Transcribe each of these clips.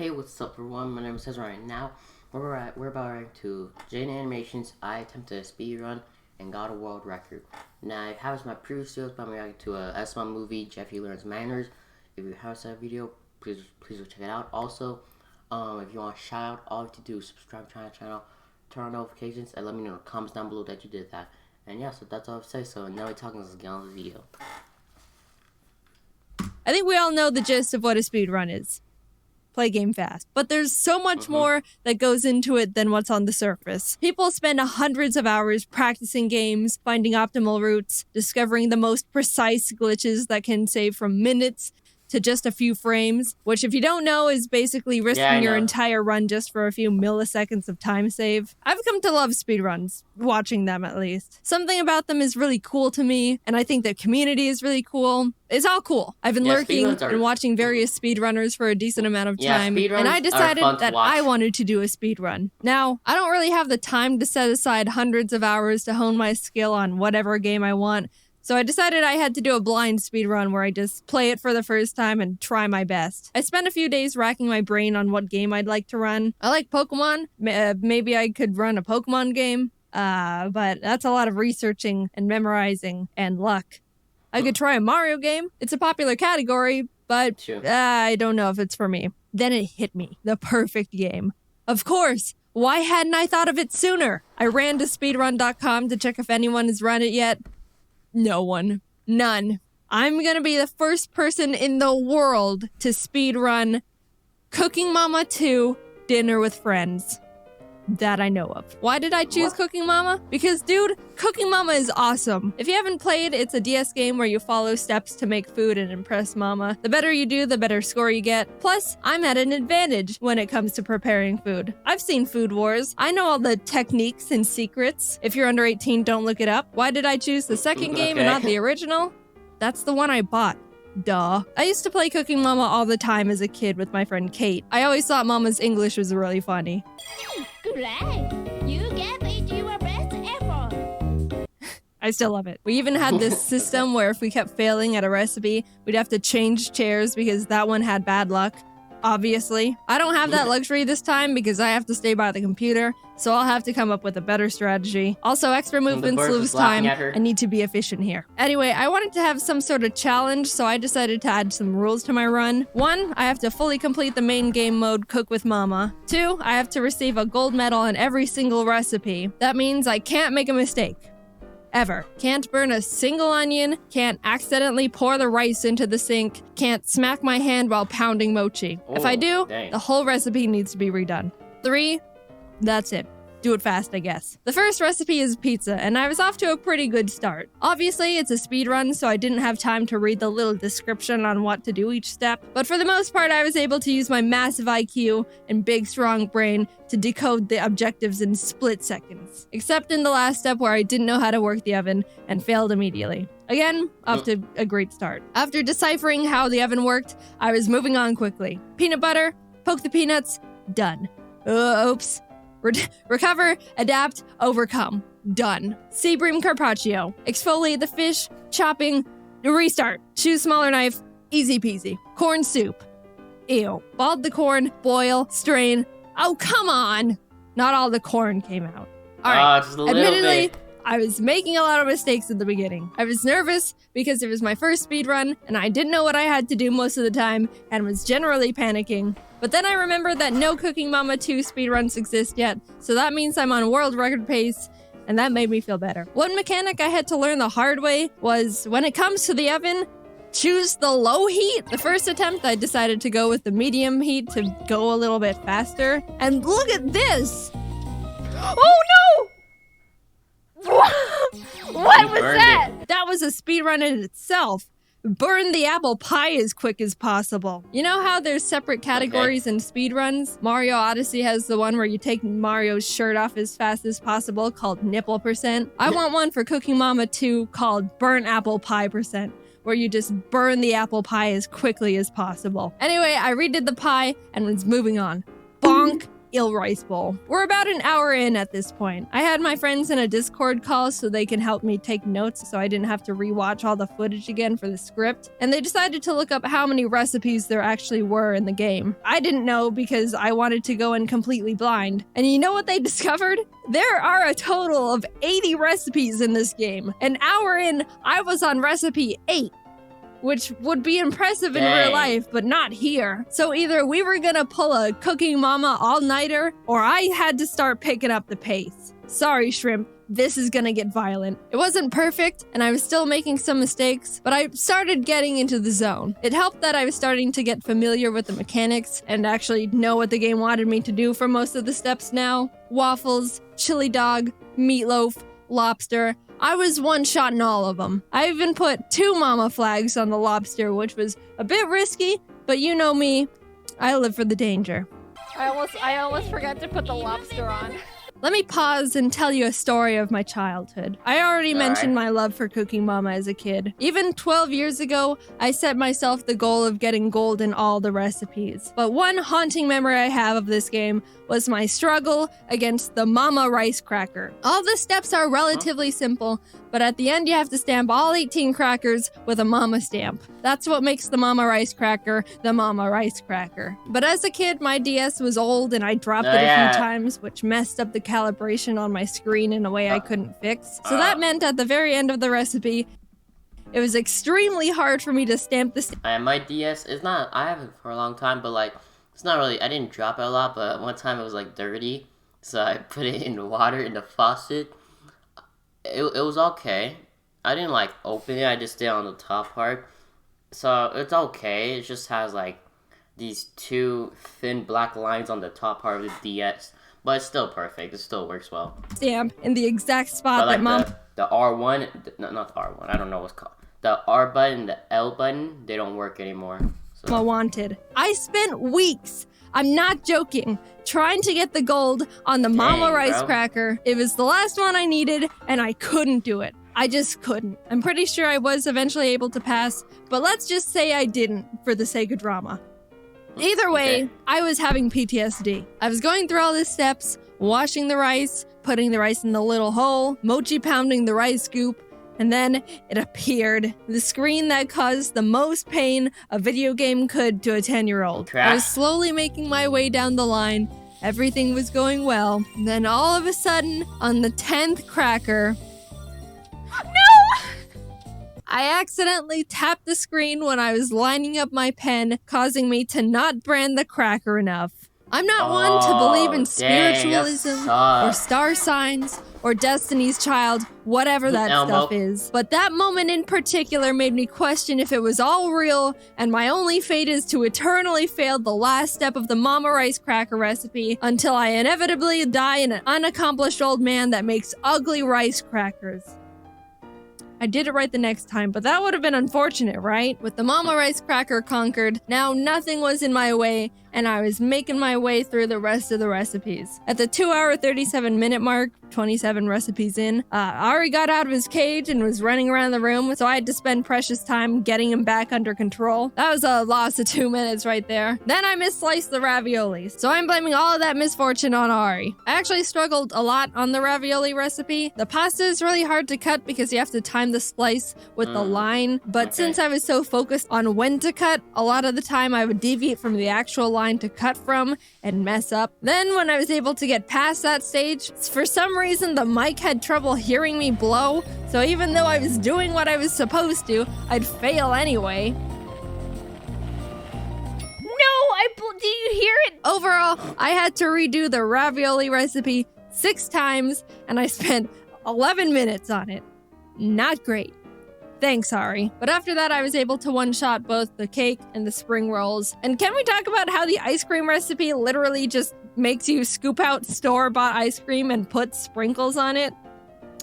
Hey, what's up everyone? My name is Cesar. Right now, we're about to Jaiden Animations. I attempted a speedrun and got a world record. Now, if you haven't my previous videos about me reacting to a S1 movie, Jeffy Learns Manners. If you haven't seen that video, please go check it out. Also, if you want a shout out, all you have to do is subscribe to my channel, turn on notifications, and let me know in the comments down below that you did that. And yeah, so that's all I have to say. So now we're talking. Let's get on the video. I think we all know the gist of what a speedrun is. Play game fast. But there's so much more that goes into it than what's on the surface. People spend hundreds of hours practicing games, finding optimal routes, discovering the most precise glitches that can save from minutes to just a few frames, which if you don't know is basically risking your entire run just for a few milliseconds of time save. I've come to love speedruns, watching them at least. Something about them is really cool to me, and I think the community is really cool. It's all cool. I've been lurking and watching various speedrunners for a decent amount of time, and I decided that I wanted to do a speedrun. Now, I don't really have the time to set aside hundreds of hours to hone my skill on whatever game I want, so I decided I had to do a blind speedrun where I just play it for the first time and try my best. I spent a few days racking my brain on what game I'd like to run. I like Pokemon. Maybe I could run a Pokemon game, but that's a lot of researching and memorizing and luck. I could try a Mario game. It's a popular category, but I don't know if it's for me. Then it hit me. The perfect game. Of course! Why hadn't I thought of it sooner? I ran to speedrun.com to check if anyone has run it yet. No one. None. I'm gonna be the first person in the world to speedrun Cooking Mama 2 Dinner with Friends. That I know of. Why did I choose Cooking Mama? Because, dude, Cooking Mama is awesome. If you haven't played, it's a DS game where you follow steps to make food and impress Mama. The better you do, the better score you get. Plus, I'm at an advantage when it comes to preparing food. I've seen Food Wars. I know all the techniques and secrets. If you're under 18, don't look it up. Why did I choose the second game and not the original? That's the one I bought. Duh. I used to play Cooking Mama all the time as a kid with my friend Kate. I always thought Mama's English was really funny. Great! You gave it your best effort! I still love it. We even had this system where if we kept failing at a recipe, we'd have to change chairs because that one had bad luck. Obviously. I don't have that luxury this time because I have to stay by the computer, so I'll have to come up with a better strategy. Also, extra movements lose time. I need to be efficient here. Anyway, I wanted to have some sort of challenge, so I decided to add some rules to my run. 1, I have to fully complete the main game mode, Cook with Mama. 2, I have to receive a gold medal on every single recipe. That means I can't make a mistake. Ever. Can't burn a single onion, can't accidentally pour the rice into the sink, can't smack my hand while pounding mochi. If I do, the whole recipe needs to be redone. 3, that's it. Do it fast, I guess. The first recipe is pizza, and I was off to a pretty good start. Obviously, it's a speedrun, so I didn't have time to read the little description on what to do each step, but for the most part, I was able to use my massive IQ and big, strong brain to decode the objectives in split seconds. Except in the last step where I didn't know how to work the oven and failed immediately. Again, off to a great start. After deciphering how the oven worked, I was moving on quickly. Peanut butter, poke the peanuts, done. Oops. Recover, adapt, overcome. Done. Sea bream carpaccio. Exfoliate the fish, chopping, restart. Choose smaller knife, easy peasy. Corn soup. Ew. Bald the corn, boil, strain. Oh, come on! Not all the corn came out. Alright, just a little admittedly, bit. I was making a lot of mistakes at the beginning. I was nervous because it was my first speedrun, and I didn't know what I had to do most of the time, and was generally panicking. But then I remembered that no Cooking Mama 2 speedruns exist yet, so that means I'm on world record pace, and that made me feel better. One mechanic I had to learn the hard way was, when it comes to the oven, choose the low heat. The first attempt, I decided to go with the medium heat to go a little bit faster. And look at this! Oh no! What was that? That was a speedrun in itself. Burn the apple pie as quick as possible. You know how there's separate categories in speedruns? Mario Odyssey has the one where you take Mario's shirt off as fast as possible called nipple percent. I want one for Cooking Mama 2 called burn apple pie percent, where you just burn the apple pie as quickly as possible. Anyway, I redid the pie and was moving on. Bonk, eel rice bowl. We're about an hour in at this point. I had my friends in a Discord call so they can help me take notes so I didn't have to rewatch all the footage again for the script. And they decided to look up how many recipes there actually were in the game. I didn't know because I wanted to go in completely blind. And you know what they discovered? There are a total of 80 recipes in this game. An hour in, I was on recipe 8. Which would be impressive in real life, but not here. So either we were gonna pull a Cooking Mama all-nighter, or I had to start picking up the pace. Sorry, Shrimp, this is gonna get violent. It wasn't perfect, and I was still making some mistakes, but I started getting into the zone. It helped that I was starting to get familiar with the mechanics, and actually know what the game wanted me to do for most of the steps now. Waffles, chili dog, meatloaf, lobster. I was one-shotting all of them. I even put 2 mama flags on the lobster, which was a bit risky, but you know me, I live for the danger. I almost forgot to put the lobster on. Let me pause and tell you a story of my childhood. I already mentioned my love for Cooking Mama as a kid. Even 12 years ago, I set myself the goal of getting gold in all the recipes. But one haunting memory I have of this game was my struggle against the Mama Rice Cracker. All the steps are relatively simple, but at the end you have to stamp all 18 crackers with a Mama stamp. That's what makes the Mama Rice Cracker the Mama Rice Cracker. But as a kid, my DS was old and I dropped it a few times, which messed up the calibration on my screen in a way I couldn't fix. So that meant at the very end of the recipe, it was extremely hard for me to stamp the My DS is not, I have it for a long time, but like, it's not really, I didn't drop it a lot, but one time it was like dirty, so I put it in the water in the faucet. It was okay. I didn't like open it, I just stayed on the top part. So it's okay, it just has like these 2 thin black lines on the top part of the DS. But it's still perfect, it still works well. Stamp in the exact spot but like that Mom... the R1, not the R1, I don't know what's called. The R button, the L button, they don't work anymore. So. Wanted. I spent weeks, I'm not joking, trying to get the gold on the Mama Rice Cracker. It was the last one I needed, and I couldn't do it. I just couldn't. I'm pretty sure I was eventually able to pass, but let's just say I didn't, for the sake of drama. Either way, I was having PTSD. I was going through all the steps, washing the rice, putting the rice in the little hole, mochi pounding the rice scoop, and then it appeared. The screen that caused the most pain a video game could to a 10-year-old. I was slowly making my way down the line. Everything was going well. And then all of a sudden, on the 10th cracker... I accidentally tapped the screen when I was lining up my pen, causing me to not brand the cracker enough. I'm not one to believe in spiritualism or star signs or Destiny's Child, whatever that stuff is. But that moment in particular made me question if it was all real and my only fate is to eternally fail the last step of the Mama Rice Cracker recipe until I inevitably die an unaccomplished old man that makes ugly rice crackers. I did it right the next time, but that would have been unfortunate, right? With the Mama Rice Cracker conquered, now nothing was in my way, and I was making my way through the rest of the recipes. At the 2-hour, 37-minute mark, 27 recipes in, Ari got out of his cage and was running around the room, so I had to spend precious time getting him back under control. That was a loss of 2 minutes right there. Then I missliced the raviolis, so I'm blaming all of that misfortune on Ari. I actually struggled a lot on the ravioli recipe. The pasta is really hard to cut because you have to time the slice with the line, but since I was so focused on when to cut, a lot of the time I would deviate from the actual line to cut from and mess up. Then when I was able to get past that stage, for some reason the mic had trouble hearing me blow, so even though I was doing what I was supposed to, I'd fail anyway. Did you hear it? Overall, I had to redo the ravioli recipe 6 times, and I spent 11 minutes on it. Not great. Thanks, Ari. But after that, I was able to one-shot both the cake and the spring rolls. And can we talk about how the ice cream recipe literally just makes you scoop out store-bought ice cream and put sprinkles on it?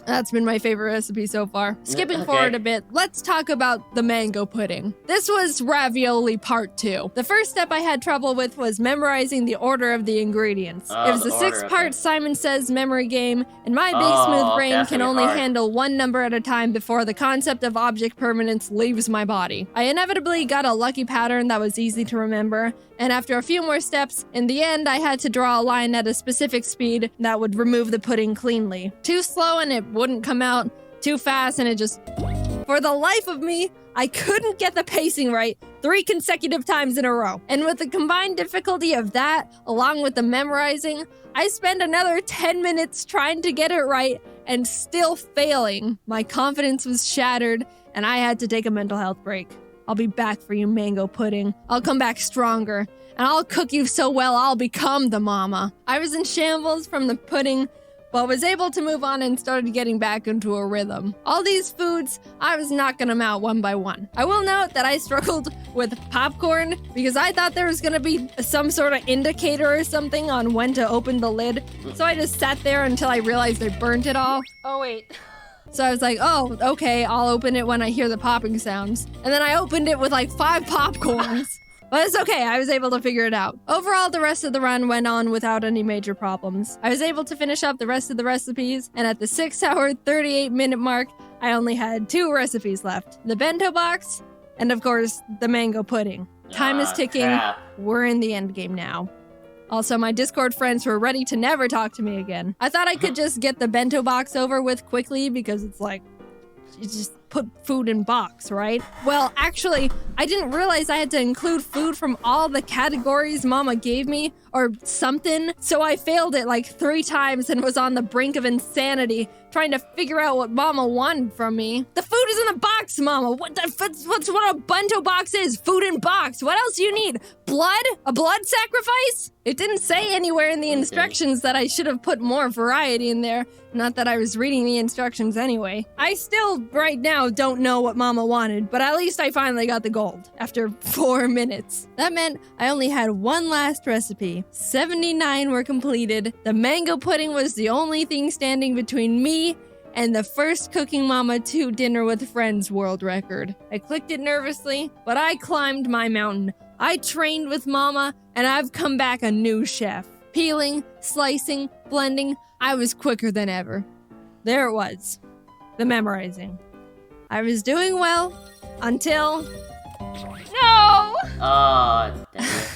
That's been my favorite recipe so far. Skipping forward a bit, let's talk about the mango pudding. This was ravioli part 2. The first step I had trouble with was memorizing the order of the ingredients. It was a 6-part Simon Says memory game, and my big smooth brain can only handle one number at a time before the concept of object permanence leaves my body. I inevitably got a lucky pattern that was easy to remember, And after a few more steps, in the end, I had to draw a line at a specific speed that would remove the pudding cleanly. Too slow and it wouldn't come out. Too fast and it just... For the life of me, I couldn't get the pacing right 3 consecutive times in a row. And with the combined difficulty of that, along with the memorizing, I spent another 10 minutes trying to get it right and still failing. My confidence was shattered and I had to take a mental health break. I'll be back for you, mango pudding. I'll come back stronger and I'll cook you so well I'll become the mama. I was in shambles from the pudding, but was able to move on and started getting back into a rhythm. All these foods, I was knocking them out one by one. I will note that I struggled with popcorn because I thought there was gonna be some sort of indicator or something on when to open the lid. So I just sat there until I realized I burnt it all. Oh, wait. So I was like, oh, okay, I'll open it when I hear the popping sounds. And then I opened it with like 5 popcorns. But it's okay, I was able to figure it out. Overall, the rest of the run went on without any major problems. I was able to finish up the rest of the recipes, and at the 6-hour, 38-minute mark, I only had 2 recipes left. The bento box, and of course, the mango pudding. Time is ticking. Crap. We're in the end game now. Also, my Discord friends were ready to never talk to me again. I thought I could just get the bento box over with quickly because it's like, you just put food in box, right? Well, actually, I didn't realize I had to include food from all the categories Mama gave me or something. So I failed it like 3 times and was on the brink of insanity trying to figure out what Mama wanted from me. The food is in the box, Mama. What's what a bento box is? Food in box. What else do you need? Blood? A blood sacrifice? It didn't say anywhere in the instructions that I should have put more variety in there. Not that I was reading the instructions anyway. I still, right now, don't know what Mama wanted, but at least I finally got the gold after 4 minutes. That meant I only had one last recipe. 79 were completed. The mango pudding was the only thing standing between me and the first Cooking Mama 2 Dinner with Friends world record. I clicked it nervously, but I climbed my mountain. I trained with Mama, and I've come back a new chef. Peeling, slicing, blending, I was quicker than ever. There it was. The memorizing. I was doing well until... No! Oh, damn it.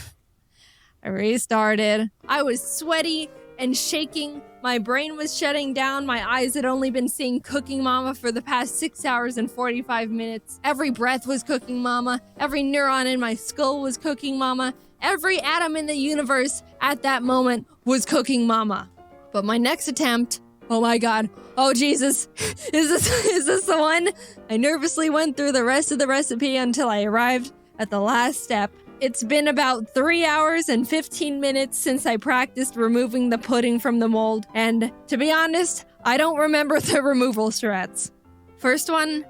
I restarted. I was sweaty and shaking. My brain was shutting down. My eyes had only been seeing Cooking Mama for the past 6 hours and 45 minutes. Every breath was Cooking Mama. Every neuron in my skull was Cooking Mama. Every atom in the universe at that moment was Cooking Mama. But my next attempt, oh my god, oh Jesus, is this the one? I nervously went through the rest of the recipe until I arrived at the last step. It's been about 3 hours and 15 minutes since I practiced removing the pudding from the mold, and to be honest, I don't remember the removal strats. First one,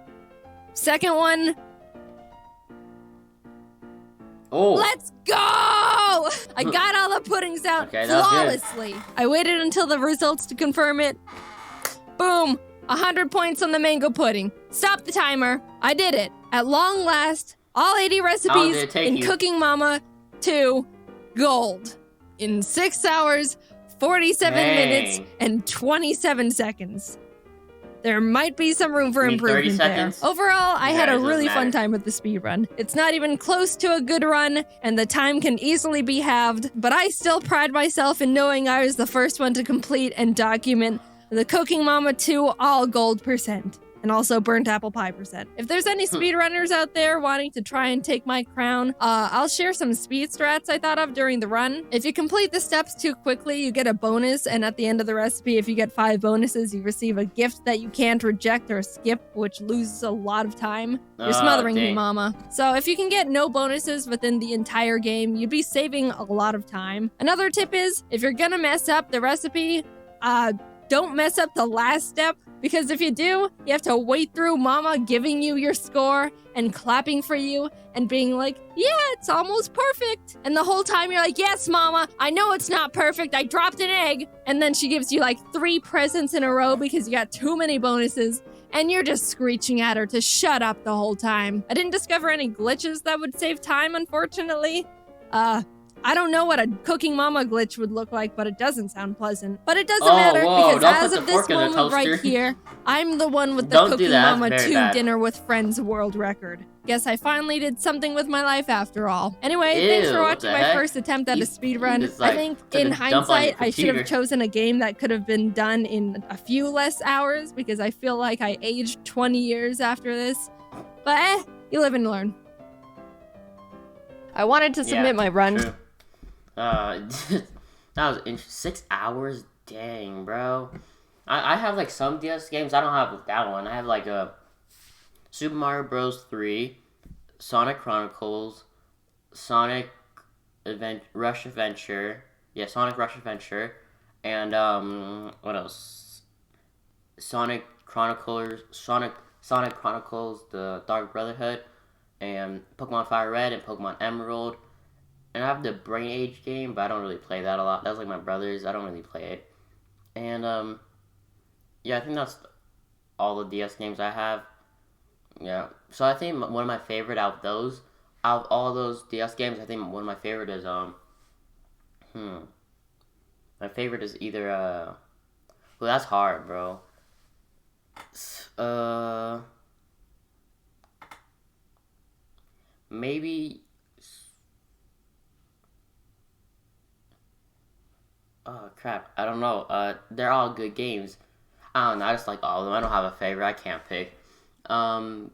second one. Oh. Let's go! I got all the puddings out Okay, that was good. flawlessly. I waited until the results to confirm it. Boom! 100 points on the mango pudding. Stop the timer. I did it. At long last, all 80 did recipes it take in you? Cooking Mama 2 gold. In 6 hours, 47 Dang. minutes, and 27 seconds. There might be some room for You mean 30 improvement there. seconds? Overall, I had Yeah, a it doesn't really fun matter. time with the speedrun. It's not even close to a good run, and the time can easily be halved, but I still pride myself in knowing I was the first one to complete and document the Cooking Mama 2 all gold %. And also burnt apple pie %. If there's any speedrunners out there wanting to try and take my crown, I'll share some speed strats I thought of during the run. If you complete the steps too quickly, you get a bonus, and at the end of the recipe, if you get 5 bonuses, you receive a gift that you can't reject or skip, which loses a lot of time. You're smothering me, dang. Mama. So if you can get no bonuses within the entire game, you'd be saving a lot of time. Another tip is, if you're gonna mess up the recipe, don't mess up the last step. Because if you do, you have to wait through Mama giving you your score and clapping for you and being like, yeah, it's almost perfect. And the whole time you're like, yes, Mama, I know it's not perfect. I dropped an egg. And then she gives you like 3 presents in a row because you got too many bonuses. And you're just screeching at her to shut up the whole time. I didn't discover any glitches that would save time, unfortunately. I don't know what a Cooking Mama glitch would look like, but it doesn't sound pleasant. But it doesn't matter whoa, because don't as put of the this fork in the moment right toaster. here, I'm the one with the Don't do Cooking that, Mama very 2 bad. Dinner with Friends world record. Guess I finally did something with my life after all. Anyway, Ew, thanks for what watching the my heck? first attempt at a You speedrun. just, I like, think took in a dump on your hindsight, I should have computer. chosen a game that could have been done in a few less hours because I feel like I aged 20 years after this. But you live and learn. I wanted to submit my run. True. That was 6 hours? Dang, bro. I have like some DS games. I don't have that one. I have like Super Mario Bros. 3, Sonic Chronicles, Sonic Rush Adventure. Yeah, Sonic Rush Adventure. And what else? Sonic Chronicles, The Dark Brotherhood, and Pokemon Fire Red and Pokemon Emerald. And I have the Brain Age game, but I don't really play that a lot. That's like my brother's. I don't really play it. And yeah, I think that's all the DS games I have. Yeah. So I think one of my favorite out of all those DS games, I think one of my favorite is my favorite is either well, that's hard, bro. Maybe. Oh crap! I don't know. They're all good games. I don't know. I just like all of them. I don't have a favorite. I can't pick. But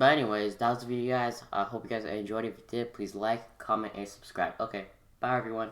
anyways, that was the video, guys. I hope you guys enjoyed. If you did, please like, comment, and subscribe. Okay, bye everyone.